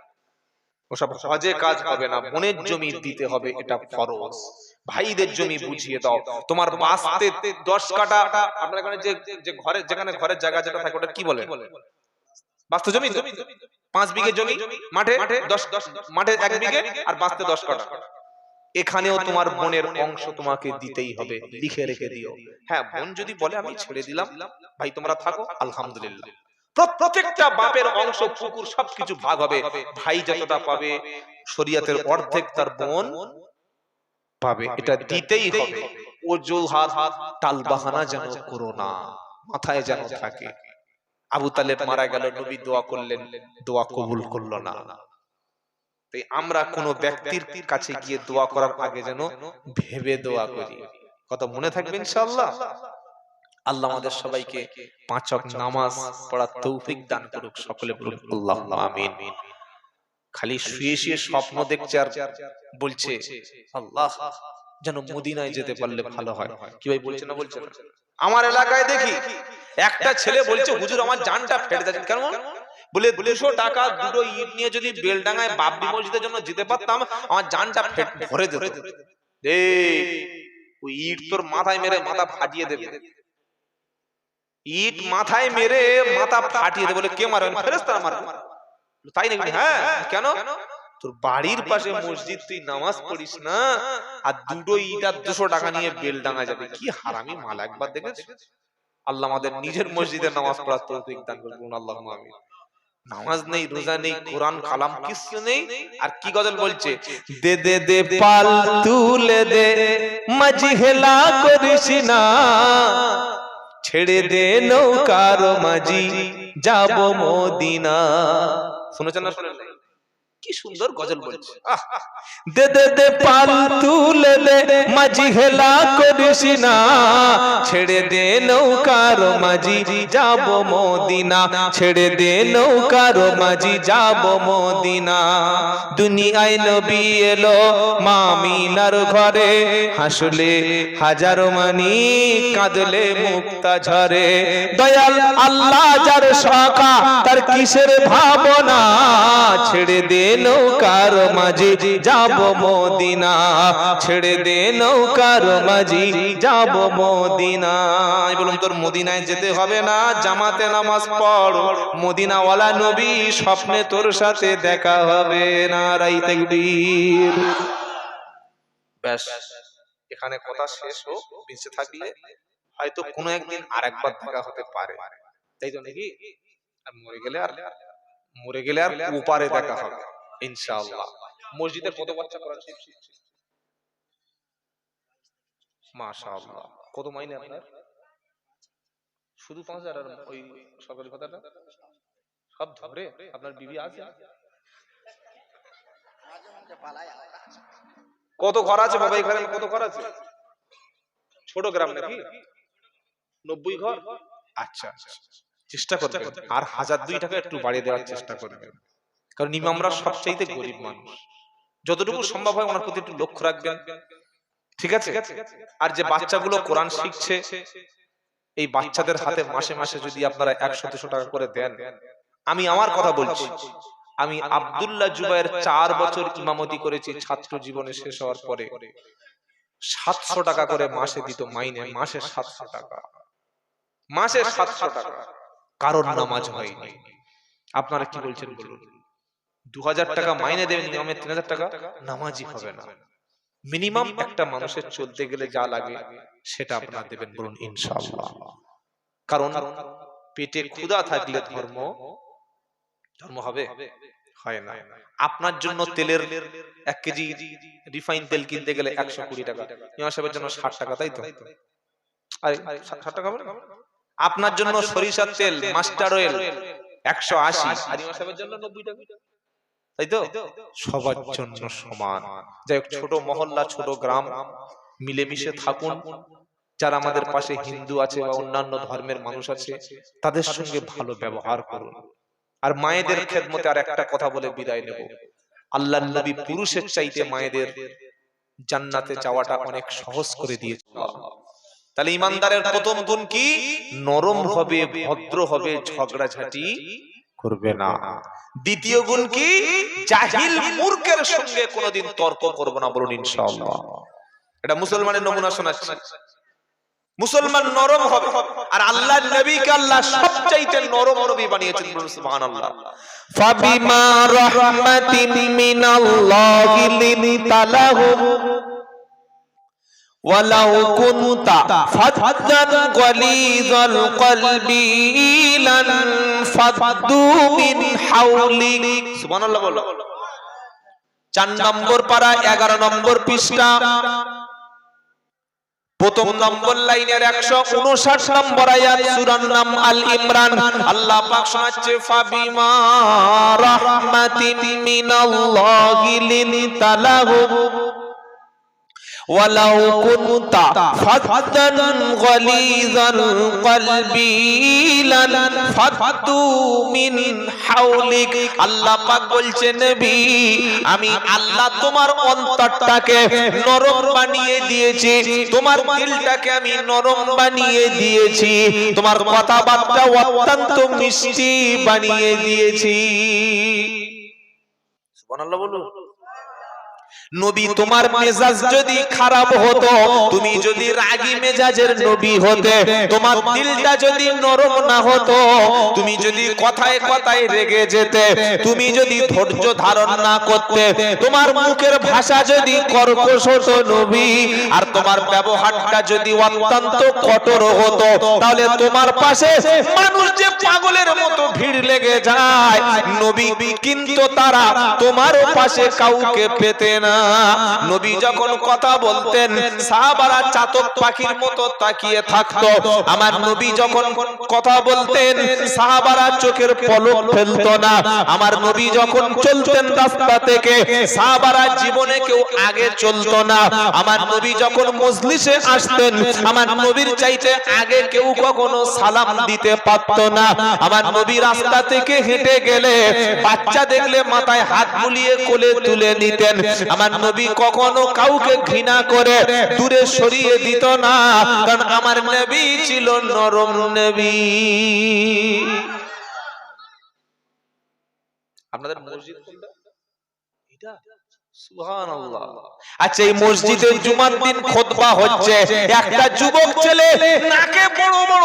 ওসব হজে কাজ হবে না, বোনের জমি দিতে হবে, এটা ফরজ। ভাইদের জমি বুঝিয়ে দাও। তোমার বাস্তে 10 কাঠা, আপনার এখানে যে ঘরে, যেখানে ঘরের জায়গা যেটা থাকে ওটা কি বলে? বাস্তু জমি। 5 বিঘে জমি, মাঠে 10 মাঠে 1 বিঘে, আর বাস্তে 10 কাঠা। এখানেও তোমার বোনের অংশ তোমাকে দিতেই হবে, লিখে রেখে দিও। হ্যাঁ, বোন যদি বলে আমি ছেড়ে দিলাম, ভাই তোমরা থাকো, আলহামদুলিল্লাহ। প্রত্যেকটা বাপের অংশ, পুকুর, সবকিছু ভাগ হবে। ভাই যতটা পাবে, শরীয়তের অর্ধেক তার বোন পাবে, এটা দিতেই হবে। অজুহাত টালবাহানা যেন করো না, মাথায় যেন থাকে। আবু তালেব মারা গেল, নবী দোয়া করলেন, দোয়া কবুল করলো না। তাই আমরা কোন ব্যক্তির কাছে গিয়ে দোয়া করার আগে যেন ভেবে দোয়া করি। কথা মনে থাকবে ইনশাআল্লাহ। আল্লাহ আমাদের সবাইকে 5 ওয়াক্ত নামাজ পড়ার তৌফিক দান করুক, সকলে বলুন আল্লাহুম্মা আমিন। খালি শুয়ে শুয়ে স্বপ্ন দেখছে আর বলছে আল্লাহ যেন মদিনায় যেতে পারলে ভালো হয়। কি ভাই বলছে না? বলছে না? আমার এলাকায় দেখি একটা ছেলে বলছে হুজুর আমার জানটা ফেটে যাচ্ছে। কেন? বলে 200 টাকা দুটো ইট নিয়ে যদি বেলডাঙ্গায় বাবরি মসজিদের জন্য যেতে পারতাম, আমার জানটা ভরে যেত। ওই ইট তোর মাথায় মেরে মাথা ফাটিয়ে দেবে। ইট মাথায় মেরে মাথা ফাটিয়ে দেবে। বলে কে মারবে? ফেরেশতারা মারবে। তাই নাকি? হ্যাঁ। কেন? তোর বাড়ির পাশে মসজিদ, তুই নামাজ পড়িস না, আর দুটো ইট আর 200 টাকা নিয়ে বেলডাঙ্গা যাবে। কি হারামি মাল! একবার দেখেছিস? আল্লাহ আমাদের নিজের মসজিদে নামাজ পড়ার তৌফিক দান করুন, আল্লাহুম্মা আমিন। নামাজ নেই, রোজা নেই, কোরআন কালাম কিছু নেই, আর কি গজল বলছে? দে দে দে পাল তুলে দে, মজহেলা করিস না, ছেড়ে দে নৌকার মাঝি, যাব মদিনা। শুনেছেন না? শুনেন? কি সুন্দর গজল বলছে। দে দে দে পাল তুলে দে, মজহেলা করিস না, ছেড়ে দে নৌকার মাঝি, যাব মদিনা, ছেড়ে দে নৌকার মাঝি, যাব মদিনা। দুনিয়ায় নবী এলো মামিনার ঘরে, হাসলে হাজারো মানি, কাঁদলে মুক্তা ঝরে। দয়াল আল্লাহ যার সখা, তার কিসের ভাবনা, ছেড়ে দে নৌকার মাঝি, যাব মদিনা, ছেড়ে দে নৌকার মাঝি, যাব মদিনা। বলুন তোর মদিনায় যেতে হবে না, জামাতে নামাজ পড়, মদিনাওয়ালা নবী স্বপ্নে তোর সাথে দেখা হবে। নারাই তাকবীর। ব্যাস, এখানে কথা শেষ হোক। বেঁচে থাকলে হয়তো কোনো একদিন আরেকবার দেখা হতে পারে, তাই তো নাকি? আর মরে গেলে আর ওপারে দেখা হবে ইনশাআল্লাহ। মসজিদে কত বাচ্চা কোরআন শিখছে? মাশাআল্লাহ। কত মাইনে আপনার? শুধু 5000? আর ওই সরকারি কথাটা সব ধরে? আপনার বিবি আছে? কত ঘর আছে বাবা এখানে? কত ঘর আছে? ছোট গ্রাম নাকি? 90 ঘর? আচ্ছা, চেষ্টা করবেন আর 1002 টাকা একটু বাড়িয়ে দেওয়ার চেষ্টা করবেন, কারণ ইমামরা সবচাইতে গরিব মানুষ। যতটুকু সম্ভব হয় ওনার প্রতি একটু লক্ষ্য রাখবেন, ঠিক আছে? আর যে বাচ্চাগুলো কোরআন শিখছে, এই বাচ্চাদের হাতে মাসে মাসে যদি আপনারা 100-200 টাকা করে দেন, আমি আমার কথা বলছি, আমি আব্দুল্লাহ জুবায়ের 4 বছর ইমামতি করেছি, ছাত্র জীবনে শেষ হওয়ার পরে 700 টাকা করে মাসে দিত মাইনে। মাসে 700 টাকা, মাসে 700 টাকা। কারণ নামাজ হয়নি। আপনারা কি বলছেন বলুন? 2000 টাকা মাইনে দেবেন ইমামের, 3000 টাকা নামাজই হবে না। মিনিমাম একটা মানুষের চলতে গেলে যা লাগে সেটা আপনারা দেবেন, বলুন ইনশাআল্লাহ। কারণ পেটে ক্ষুধা থাকলে ধর্ম হবে? হয় না। আপনার জন্য তেলের 1 কেজি রিফাইন তেল কিনতে গেলে 120 টাকা, ইমাম সাহেবের জন্য 60 টাকা, তাই তো? আরে 60 টাকা হবে না? আপনার জন্য সরিষার তেল, মাস্টার অয়েল 180, আর ইমাম সাহেবের জন্য 90 টাকা, তাই তো? সবার জন্য সমান। যাই হোক, ছোট মহল্লা, ছোট গ্রাম, মিলেমিশে থাকুন, যারা আমাদের পাশে হিন্দু আছে বা অন্যান্য ধর্মের মানুষ আছে তাদের সঙ্গে ভালো ব্যবহার করুন। আর মায়েদের খেদমতে আর একটা কথা বলে বিদায় নেব, আল্লাহর নবী পুরুষের চাইতে মায়েদের জান্নাতে যাওয়াটা অনেক সহজ করে দিয়েছে। তাহলে ইমানদারের প্রথম গুণ কি? নরম হবে, ভদ্র হবে, ঝগড়াঝাটি করবে না। দ্বিতীয় গুণ কি? জাহিল মূর্খের সঙ্গে কোনোদিন তর্ক করবে না, বলুন ইনশাআল্লাহ। এটা মুসলমানের নমুনা শোনাচ্ছি। মুসলমান নরম হবে, আর আল্লাহর নবীকে আল্লাহ সবচাইতে নরম নবী বানিয়েছেন, বলুন সুবহানাল্লাহ। ফাবিমা রাহমাতিন মিনাল্লাহি লিনতালাহুম ওয়ালাউ কুনতা ফাদ্দান গালিযাল কলবি লানফাদ্দু মিন হাওলিক। সুবহানাল্লাহ বলো। 4 নম্বর পারা 11 নম্বর পৃষ্ঠা, প্রথম নম্বর লাইনের 159 নম্বর আয়াত, সূরার নাম আল ইমরান। আল্লাহ পাক শোনাচ্ছে, ফাবিমা রাহমাতিন মিনাল্লাহি লিনতালাহুম ওয়ালাউ কুনতা ফাদ্দান গালিযাল কলবি লানফাদ্দু মিন হাওলিক। আল্লাহ পাক বলছেন, নবী আমি আল্লাহ তোমার অন্তরটাকে নরম বানিয়ে দিয়েছি, তোমার দিলটাকে আমি নরম বানিয়ে দিয়েছি, তোমার কথাবার্তা অত্যন্ত মিষ্টি বানিয়ে দিয়েছি। সুবহানাল্লাহ বলুন। নবী তোমার মেজাজ যদি খারাপ হতো, তুমি যদি রাগী মেজাজের নবী হতে, তোমার দিলটা যদি নরম না হতো, তুমি যদি কথায় কথায় রেগে যেতে, তুমি যদি ধৈর্য ধারণ না করতে, তোমার মুখের ভাষা যদি কর্কশ হতো নবী, আর তোমার ব্যবহারটা যদি অত্যন্ত কঠোর হতো, তাহলে তোমার পাশে মানুষ যে পাগলের মতো ভিড় লেগে যায়, নবী কিন্তু তারা তোমার পাশে কাউকে পেতে না। নবী যখন কথা বলতেন, সাহাবারা চাতক পাখির মতো তাকিয়ে থাকতো। আমার নবী যখন কথা বলতেন, সাহাবারা চোখের পলক ফেলতো না। আমার নবী যখন চলতেন রাস্তা থেকে, সাহাবারা জীবনে কেউ আগে চলতো না। আমার নবী যখন মজলিসে আসতেন, আমার নবীর চাইতে আগে কেউ কখনো সালাম দিতে পারতো না। আমার নবী রাস্তা থেকে হেঁটে গেলে বাচ্চা দেখলে মাথায় হাত বুলিয়ে কোলে তুলে নিতেন। আমার নবী কখনো কাউকে ঘৃণা করে দূরে সরিয়ে দিত না, কারণ আমার নবী ছিল নরম নবী। আপনাদের মসজিদ কোনটা? এটা? সুবহানাল্লাহ। আচ্ছা, এই মসজিদে জুমার দিন খুতবা হচ্ছে, একটা যুবক ছেলে নাকে বড় বড়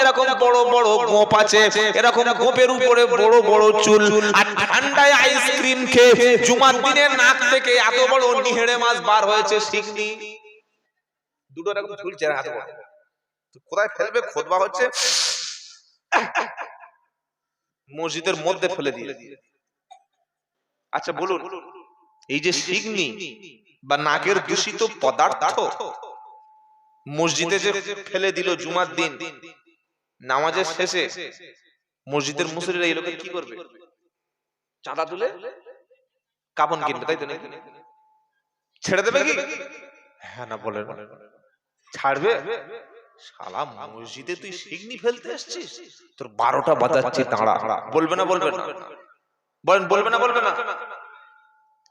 এরকম বড় বড় গোঁপ আছে, এরকম গোঁপের উপরে বড় বড় চুল, আর ঠান্ডায় আইসক্রিম খেয়ে জুমার দিনে নাক থেকে এত বড় নিহেড়ে মাছ বার হয়েছে, শিখনি দুটো এরকম ঝুলছে হাতে। কোথায় ফেলবে? খুতবা হচ্ছে, মসজিদের মধ্যে ফেলে দিয়ে। আচ্ছা বলুন, এই যে শিকনি বা নাকের দূষিত পদার্থ মসজিদে যে ফেলে দিল জুমার দিন নামাজের শেষে, মসজিদের মুসল্লিরা এই লোকে কি করবে? চাঁদা তুলে কাপন কিনবে, তাই তো? নাকি ছেড়ে দেবে কি? হ্যাঁ না বলেন, ছাড়বে? শালা মসজিদে তুই শিকনি ফেলতে এসেছিস, তোর 12টা বাজাচ্ছি, দাঁড়া। বলবে না? বলবে না? বলেন, বলবে না? বলবে না?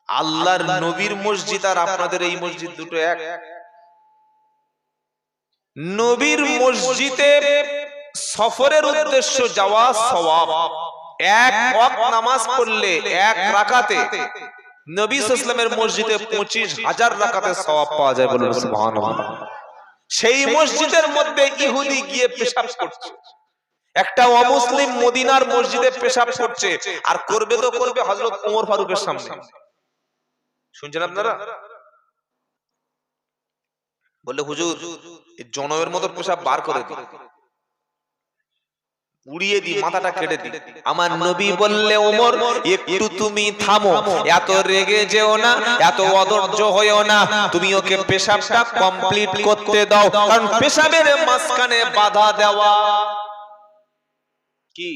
আল্লাহর নবীর মসজিদ আর আপনাদের এই মসজিদ দুটো এক? নবীর মসজিদে সফরের উদ্দেশ্য যাওয়া সওয়াব। এক ওয়াক্ত নামাজ পড়লে এক রাকাতে নবী সাল্লাল্লাহু আলাইহি ওয়াসাল্লামের মসজিদে 25,000 রাকাতের সওয়াব পাওয়া যায়, বলুন সুবহানাল্লাহ। সেই মসজিদের মধ্যে ইহুদি গিয়ে পেশাব করছে, একটা অমুসলিম মদিনার মসজিদে পেশাব করছে, আর করবে তো করবে হযরত ওমর ফারুকের সামনে। শুনছেন আপনারা? বললে, হুজুর এই জনমের মতো পেশাব বার করে দিন, উড়িয়ে দি, মাথাটা কেটে দি। আমার নবী বললে, ওমর একটু তুমি থামো, এত রেগে যেও না, এত অধৈর্য হইও না, তুমি ওকে পেশাবটা কমপ্লিট করতে দাও, কারণ পেশাবের মাঝখানে বাধা দেওয়া কি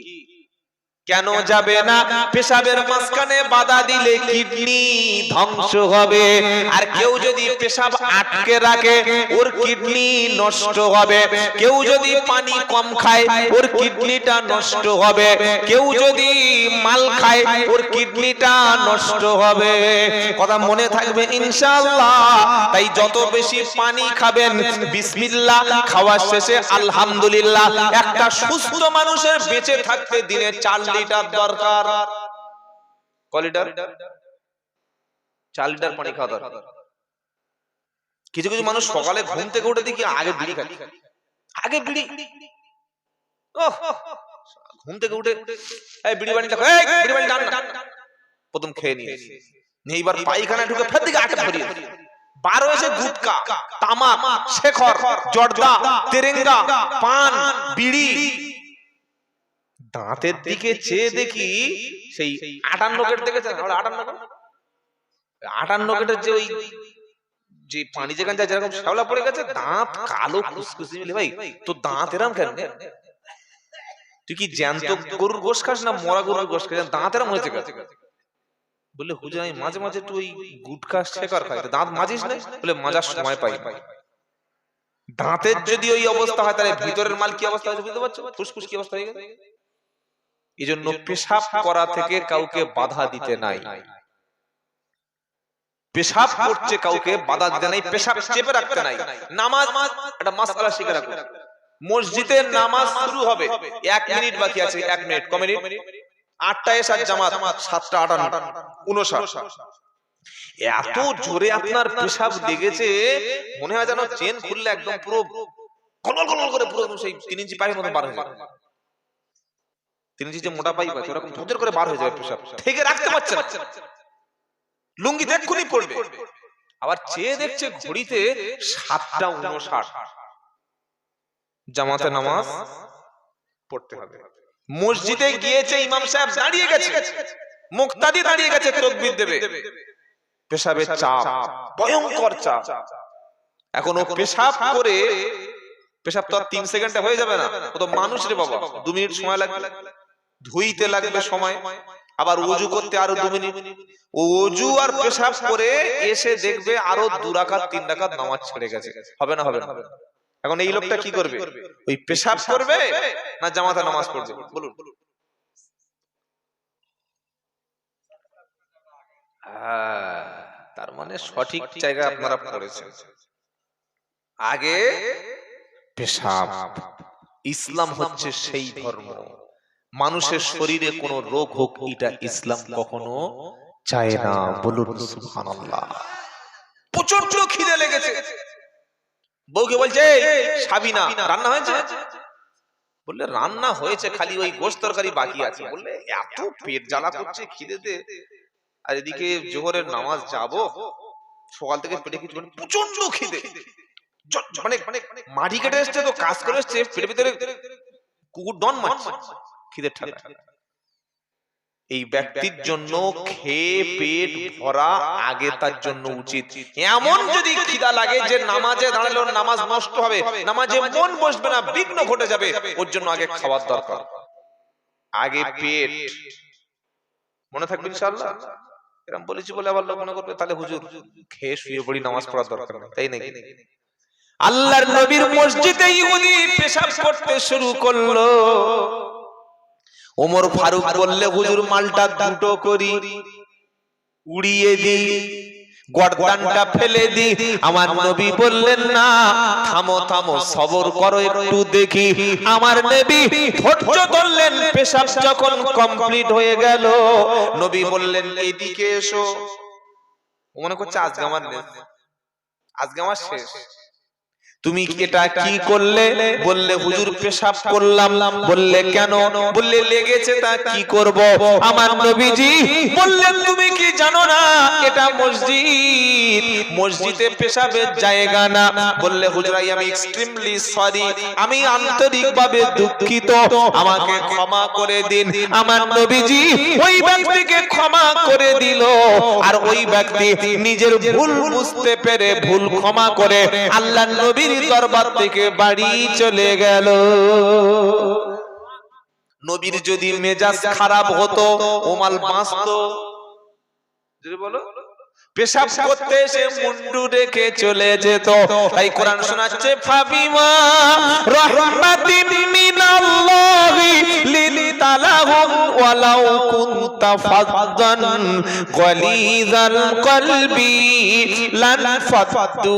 কেন যাবে না? পেশাবের মাঝখানে বাধা দিলে কিডনি ধ্বংস হবে। আর কেউ যদি পেশাব আটকে রাখে ওর কিডনি নষ্ট হবে। কেউ যদি পানি কম খায় ওর কিডনিটা নষ্ট হবে। কেউ যদি মাল খায় ওর কিডনিটা নষ্ট হবে। কথা মনে থাকবে ইনশাআল্লাহ। তাই যত বেশি পানি খাবেন বিসমিল্লাহ, খাওয়ার শেষে আলহামদুলিল্লাহ। একটা সুস্থ মানুষের বেঁচে থাকতে দিনে 4 লিটার দরকার। ক লিটার? 4 লিটার পানি খাওয়া দরকার। কিছু কিছু মানুষ সকালে ঘুম থেকে উঠে দেখি আগে বিড়ি খায়, আগে বিড়ি। ঘুম থেকে উঠে এই বিড়ি বানিটা খায়, এই বিড়ি বানি টান না, প্রথম খেয়ে নিয়ে এইবার পায়খানায় ঢুকে ফের দিকে আটকে ধরিয়ে বার হয়েছে গুটকা, তামাক, শেখর, জর্দা, তেরেঙ্গা, পান, বিড়ি। দাঁতের দিকে চেয়ে দেখি সেই 58 কেট দেখেছেন? 58 কেটের যে ওই যে পানি যেখানে যায় যেরকম শ্যাওলা পড়ে গেছে, দাঁত কালো কুসকুসি মিলে। ভাই তো দাঁত এরম কেন? তুই কি জ্যান্ত গরুর গোশ খাস না মরা গরুর গোশ খাস? দাঁত এরম হয়েছে কেন? বললে হুজুর আমি মাঝে মাঝে একটু ওই গুটখা শেখর খাই। দাঁত মাজিস না? বলে মাজার সময় পাই। দাঁতের যদি ওই অবস্থা হয় তাহলে ভিতরের মাল কি অবস্থা হয়েছে বুঝতে পারছো? ফুসফুস কি অবস্থা হয়ে গেছে। এই জন্য পেশাব করা থেকে কাউকে বাধা দিতে নাই। পেশাব করছে কাউকে বাধা দিতে নাই, পেশাব চেপে রাখতে নাই। নামাজ একটা মাসআলা শিখে রাখো। মসজিদে নামাজ শুরু হবে, 1 মিনিট বাকি আছে। 1 মিনিট, ক মিনিট? 8টায় এসার জামাত, 7টা 59। এত জোরে আপনার পেশাব লেগেছে মনে হয় যেন চেন খুললে একদম পুরো গলগল গলগল করে পুরো সেই 3 ইঞ্চি পাইপের মতো বার হয়ে যাবে। 3 ইঞ্চি যে মোটা পাইপ আছে ওরকম ধুজর করে বার হয়ে যাবে পেশাব, থেকে রাখতে পারছে না। লুঙ্গি এক্ষুনি পড়বে। আবার চেয়ে দেখছে ঘড়িতে 7টা 59। জামাতে নামাজ পড়তে হবে। মসজিদে গিয়েছে, ইমাম সাহেব দাঁড়িয়ে গেছে, মুক্তাদি দাঁড়িয়ে গেছে, তাকবীর দেবে। পেশাবের চাপ, ভয়ঙ্কর চাপ। এখন ও পেশাব করে, পেশাব তো আর 3 সেকেন্ডে হয়ে যাবে না, ও তো মানুষ রে বাবা। 2 মিনিট সময় লাগবে, ধুইতে লাগবে সময়, আবার ওযু করতে আরো 2 মিনিট। ওযু আর পেশাব করে এসে দেখবে আরো 2 রাকাত 3 রাকাত নামাজ ছেড়ে গেছে। হবে না? হবে না। এখন এই লোকটা কি করবে? ওই পেশাব করবে না জামাতে নামাজ পড়বে? বলুন। তার মানে সঠিক জায়গায় আপনারা পড়েছেন। আগে পেশাব। ইসলাম হচ্ছে সেই ধর্ম, মানুষের শরীরে কোনো রোগ হোক এটা ইসলাম কখনো চায় না। বলুন সুবহানাল্লাহ। প্রচন্ড খিদে লেগেছে, বউকে বলছে সাবিনা রান্না হয়েছে? বললে রান্না হয়েছে, খালি ওই গোশত তরকারি বাকি আছে। বললে এত পেট জ্বালা করছে খিদেতে, আর এদিকে জোহরের নামাজ যাব, সকাল থেকে পেটে কিছু প্রচন্ড খিদে, মানে মাটি কেটে এসছে তো কাজ করে এসছে, পেটের ভিতরে কুকুর ডন মারছে খিদের ঠান্ডা। এই ব্যক্তির জন্য খেয়ে পেট ভরা আগে তার জন্য উচিত। এমন যদি খিদা লাগে যে নামাজে দাঁড়ালে নামাজ নষ্ট হবে, নামাজে মন বসবে না, বিঘ্ন ঘটে যাবে, ওর জন্য আগে খাওয়ার দরকার, আগে পেট। মনে থাকবে ইনশাআল্লাহ। এরকম বলেছি বলে আবার লোক মনে করবে তাহলে হুজুর খেয়ে শুয়ে পড়ি, নামাজ পড়ার দরকার নেই, তাই নাকি? আল্লাহর নবীর মসজিদে ইহুদি পেশাব করতে শুরু করলো। ওমর ফারুক বললে হুজুর মালটা দুটো করি, উড়িয়ে দি, গর্দানটা ফেলে দি। আমার নবী বললেন না, থামো থামো, সবর করো একটু দেখি। আমার নবী ধৈর্য ধরলেন। পেশাব যখন কমপ্লিট হয়ে গেল, নবী বললেন এদিকে এসো। মনে করছে আজকে আমার নেই, আজকে আমার শেষ। তুমি এটা কি করলে? বললে হুজুর পেশাব করলাম। বললে কেন? বললে লেগেছে, তা কি করব? আমার নবীজি বললেন তুমি কি জানো না এটা মসজিদ, মসজিদে পেশাবের জায়গা না। বললে হুজুর আই এম এক্সট্রিমলি সরি, আমি আন্তরিকভাবে দুঃখিত, আমাকে ক্ষমা করে দিন। আমার নবীজি ওই ব্যক্তিকে ক্ষমা করে দিল, আর ওই ব্যক্তি নিজের ভুল বুঝতে পেরে ভুল ক্ষমা করে আল্লাহর নবীর দরবার থেকে বাড়ি চলে গেল। নবীর যদি মেজাজ খারাপ হতো ওমাল বাঁচতো, যদি বলো পেশাব করতে এসে মুন্ডু রেখে চলে যেত। তাই কোরআন শোনাচ্ছে ফাবিমা রাহমাতিন মিনাল্লাহি লিনতালাহুম ওয়ালাউ কুনতা ফাযযান গালিযাল কলবি লান ফাদ্দু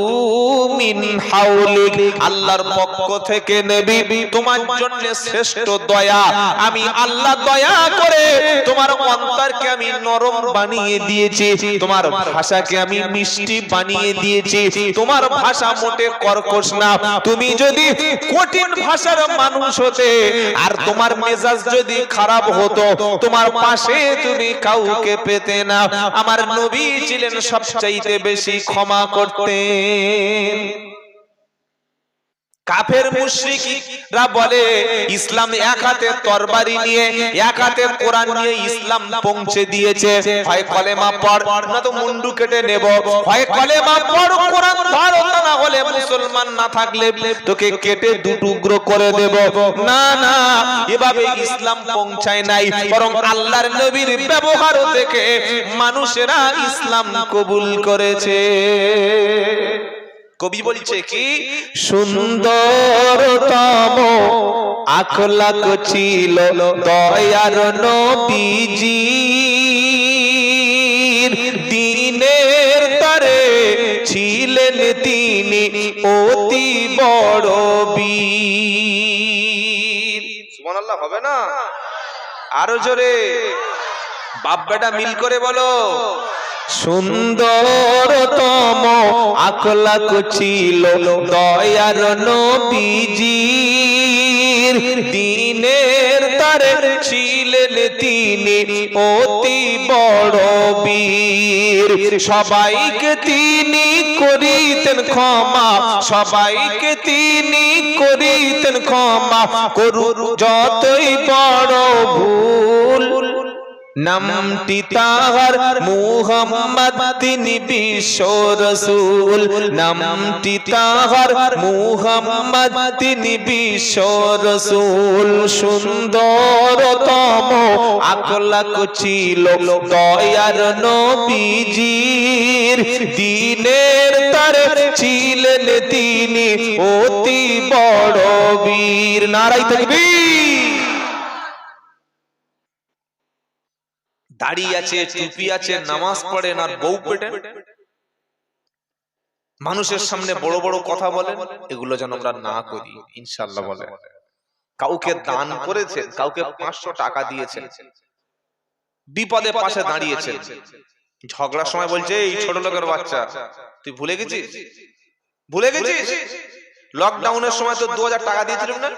মিন হাওলিক। আল্লাহর পক্ষ থেকে নবী তোমার জন্য শ্রেষ্ঠ দয়া। আমি আল্লাহ দয়া করে তোমার অন্তরকে আমি নরম বানিয়ে দিয়েছি, তোমার ভাষাকে আমি মিষ্টি বানিয়ে দিয়েছি। তোমার ভাষা মোটে কর্কশ না। তুমি যদি কঠিন ভাষার মানুষ হতে আর তোমার মেজাজ যদি খারাপ হতো, তোমার পাশে তুমি কাউকে পেতে না। আমার নবী ছিলেন সবচাইতে বেশি ক্ষমা করতেন। কাফের মুশরিকরা বলে ইসলাম এক হাতে তরবারি নিয়ে এক হাতে কোরআন নিয়ে ইসলাম পৌঁছে দিয়েছে, হয় কলেমা পড় না তো মুন্ডু কেটে নেব, হয় কলেমা পড় কোরআন ধর, না হলে মুসলমান না থাকলে তোকে কেটে দুটুকরো করে দেব। না না, এভাবে ইসলাম পৌঁছায় নাই, বরং আল্লাহর নবীর ব্যবহার থেকে মানুষেরা ইসলাম কবুল করেছে। কবি বলছে কি সুন্দরতম আখলাক ছিল দয়ার নবীজির, দিনের তারে ছিলেন তিনি অতি বড় বীর। সুবহানাল্লাহ হবে না? আরো জোরে বাপ বেটা মিল করে বলো। সুন্দরতম আখলাক ছিল দয়ার নবীজির, দিনের তারে ছিলেন তিনি অতি বড় বীর। সবাইকে তিনি করিতেন ক্ষমা, সবাইকে তিনি করিতেন ক্ষমা, করুন যতই বড় ভুল। নামটি তাহার মুহাম্মদ, তিনি বিশ্ব রাসূল। নামটি তাহার মুহাম্মদ, তিনি বিশ্ব রাসূল। সুন্দরতম আখলাক ছিল দয়ার নবীজির, দিনের তারে ছিলেন তিনি অতি বড় বীর। নারায়ে তাকবীর। দাড়ি আছে, টুপি আছে, নামাজ পড়েন আর বউ পেটেন, মানুষের সামনে বড় বড় কথা বলেন, এগুলো যেন আমরা না করি ইনশাআল্লাহ। বলে কাউকে দান করেছেন, কাউকে 500 টাকা দিয়েছেন, বিপদে পাশে দাঁড়িয়েছেন, ঝগড়ার সময় বলছে এই ছোট লোকের বাচ্চা তুই ভুলে গেছিস, ভুলে গেছিস লকডাউনের সময় তো 2000 টাকা দিয়েছিলাম না,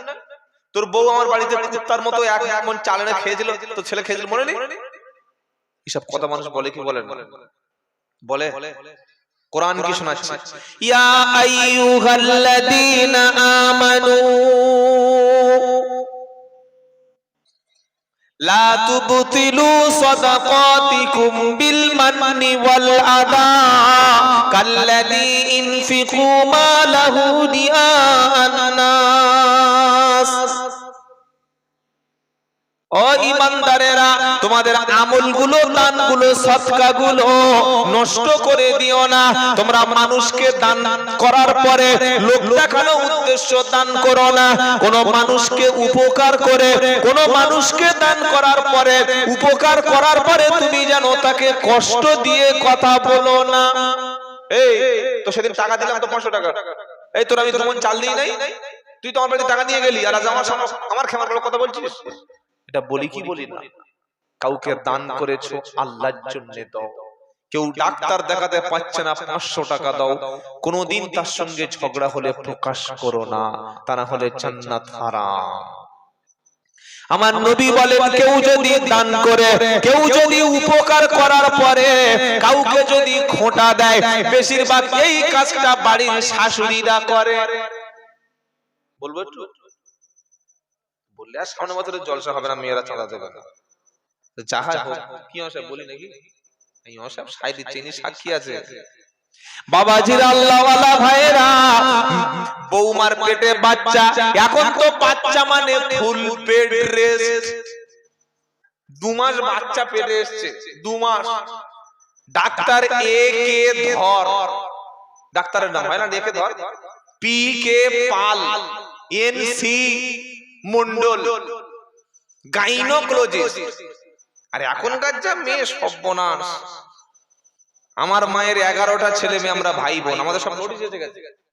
তোর বউ আমার বাড়িতে কুত্তার মতো এক মন চাল এনে খেয়েছিল, তোর ছেলে খেয়েছিল, মনে নেই? এসব কথা মানুষ বলে কি বলেন? বলে কোরআন কি শোনাচ্ছে, ইয়া আইয়ুহাল্লাযীনা আমানু লা তুবতিলু সাদাকাতিকুম বিল মান্নি ওয়াল আদা কাল্লাযী ইনফিকু মালাহু রিআআন নাস। ও ঈমানদারেরা, তোমাদের আমলগুলো, দানগুলো, সদকাগুলো নষ্ট করে দিও না। তোমরা মানুষকে দান করার পরে লোক দেখানো উদ্দেশ্য দান করো না। কোন মানুষকে উপকার করে, কোন মানুষকে দান করার পরে, উপকার করার পরে তুমি যেন তাকে কষ্ট দিয়ে কথা বলো না। এই তো সেদিন টাকা দিলাম তো 500 টাকা, এই তোর আমি তোমার চাল দিই নাই, তুই তো আমার বাড়িতে টাকা নিয়ে গেলি আর আজ আমার ক্ষমার বড় কথা বলছিস। এটা বলি কি বলি না? কাউকে দান করেছো আল্লাহর জন্য দাও। কেউ ডাক্তার দেখাতে পাচ্ছে না, 500 টাকা দাও। কোনদিন তার সঙ্গে ঝগড়া হলে প্রকাশ করো না, তা না হলে জান্নাত হারাম। আমার নবী বলেন কেউ যদি দান করে, কেউ যদি উপকার করার পরে কাউকে যদি খোঁটা দেয়, বেশিরভাগ এই কাজটা বাড়ির শাশুড়িরা করে। বলবো একটু বললে আর সামনে বছরের জলসা হবে না, মেয়েরা চাঁদা দেবে না। যাহা হোক, কি অসাব বলি নাকি? এই অসাব সাই দিচ্ছে, ইনি সাক্ষী আছে। বাবাজির আল্লাহওয়ালা ভাইরা, বৌমার পেটে বাচ্চা, এখন তো বাচ্চা মানে ফুল বেড রেস্ট। 2 মাস বাচ্চা পেটে এসছে, 2 মাস। ডাক্তার এ কে ধর, ডাক্তারের নাম হয় না, এ কে ধর, পি কে পাল, এন সি মন্ডল, গাইনোকোলজিস্ট। আর এখনকার যা মেয়ে সর্বনাশ। আমার মায়ের 11টা ছেলে মেয়ে, আমরা ভাই বোন, আমাদের সব নোটিশ এসে গেছে।